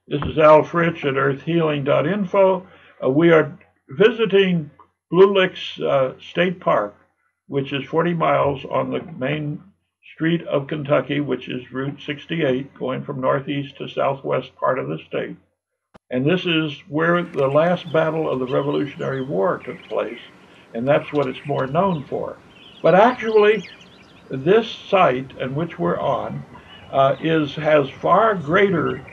This is Al Fritsch at earthhealing.info. We are visiting Blue Licks State Park, which is 40 miles on the main street of Kentucky, which is Route 68, going from northeast to southwest part of the state. And this is where the last battle of the Revolutionary War took place, and that's what it's more known for. But actually, this site, and which we're on, has far greater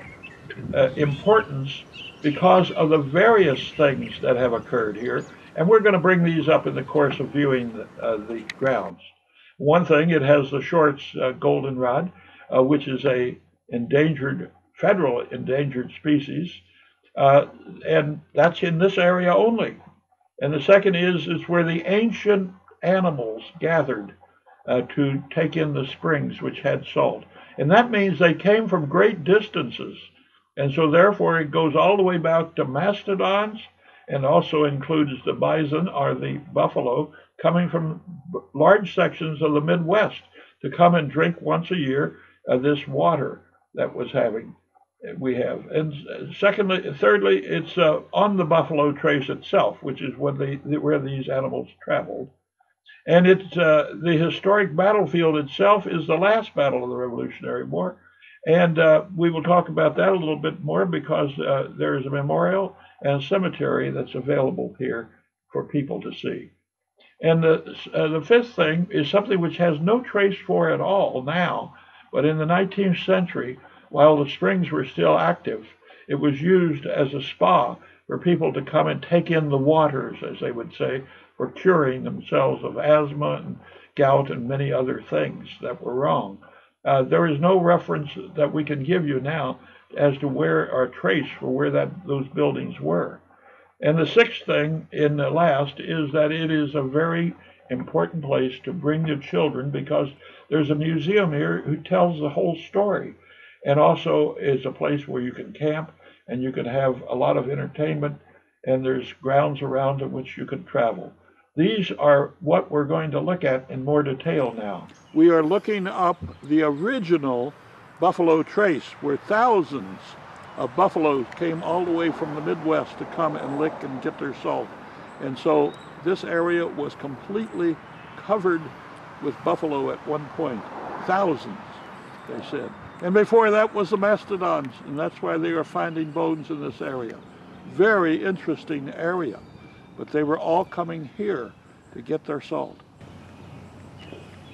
importance because of the various things that have occurred here. And we're going to bring these up in the course of viewing the grounds. One thing, it has the Short's goldenrod, which is a federal endangered species, and that's in this area only. And the second is where the ancient animals gathered to take in the springs which had salt. And that means they came from great distances. And so therefore it goes all the way back to mastodons and also includes the bison or the buffalo coming from large sections of the Midwest to come and drink once a year this water that we have. And thirdly, it's on the Buffalo Trace itself, which is where these animals traveled. And it's the historic battlefield itself is the last battle of the Revolutionary War. And we will talk about that a little bit more because there is a memorial and cemetery that's available here for people to see. And the fifth thing is something which has no trace for at all now, but in the 19th century, while the springs were still active, it was used as a spa for people to come and take in the waters, as they would say, for curing themselves of asthma and gout and many other things that were wrong. There is no reference that we can give you now as to where or trace for where those buildings were. And the sixth thing in the last is that it is a very important place to bring the children because there's a museum here who tells the whole story and also is a place where you can camp and you can have a lot of entertainment and there's grounds around in which you can travel. These are what we're going to look at in more detail now. We are looking up the original Buffalo Trace, where thousands of buffaloes came all the way from the Midwest to come and lick and get their salt. And so this area was completely covered with buffalo at one point. Thousands, they said. And before that was the mastodons, and that's why they are finding bones in this area. Very interesting area. But they were all coming here to get their salt.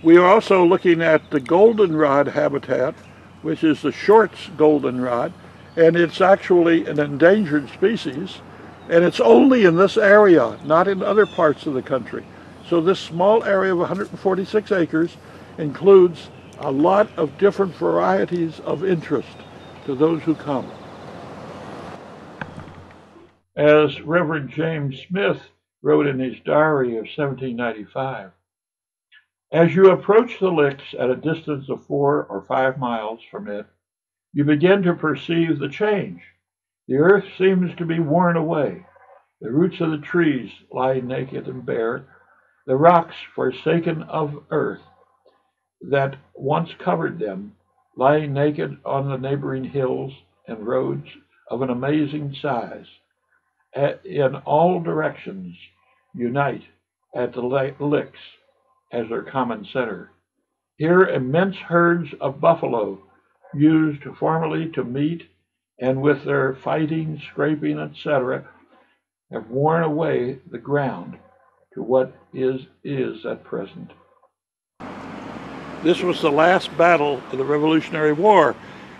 We are also looking at the goldenrod habitat, which is the Short's goldenrod, and it's actually an endangered species, and it's only in this area, not in other parts of the country. So this small area of 146 acres includes a lot of different varieties of interest to those who come. As Reverend James Smith wrote in his diary of 1795, as you approach the Licks at a distance of 4 or 5 miles from it, you begin to perceive the change. The earth seems to be worn away. The roots of the trees lie naked and bare. The rocks forsaken of earth that once covered them lie naked on the neighboring hills and roads of an amazing size. In all directions unite at the Licks as their common center. Here immense herds of buffalo used formerly to meet and with their fighting, scraping, etc., have worn away the ground to what is at present. This was the last battle of the Revolutionary War.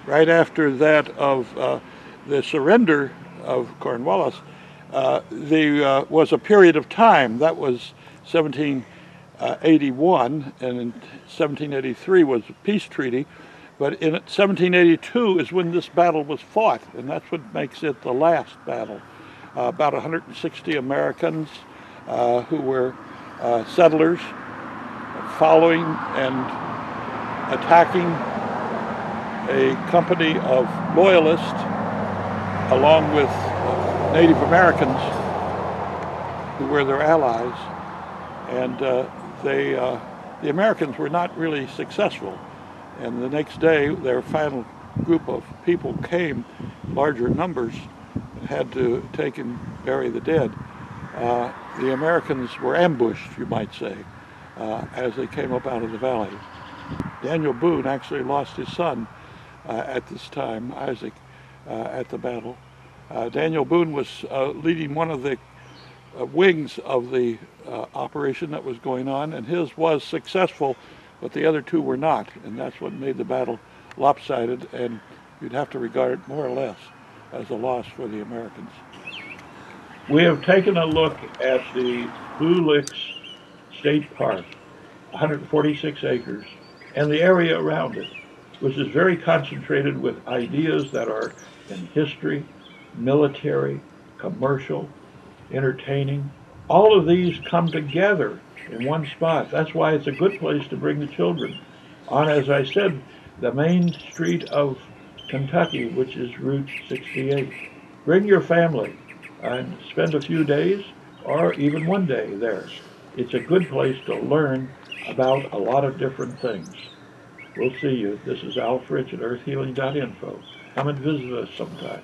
Right after that of the surrender of Cornwallis, there was a period of time, that was 1781, and in 1783 was a peace treaty, but in 1782 is when this battle was fought, and that's what makes it the last battle. About 160 Americans who were settlers following and attacking a company of loyalists along with Native Americans who were their allies, and the Americans were not really successful. And the next day, their final group of people came, larger numbers, had to take and bury the dead, the Americans were ambushed, you might say, as they came up out of the valley. Daniel Boone actually lost his son at this time, Isaac, at the battle. Daniel Boone was leading one of the wings of the operation that was going on, and his was successful, but the other two were not, and that's what made the battle lopsided, and you'd have to regard it more or less as a loss for the Americans. We have taken a look at the Blue Licks State Park, 146 acres, and the area around it, which is very concentrated with ideas that are in history, military, commercial, entertaining. All of these come together in one spot. That's why it's a good place to bring the children on, as I said, the main street of Kentucky, which is Route 68. Bring your family and spend a few days or even one day there. It's a good place to learn about a lot of different things. We'll see you. This is Al Fritch at earthhealing.info. Come and visit us sometime.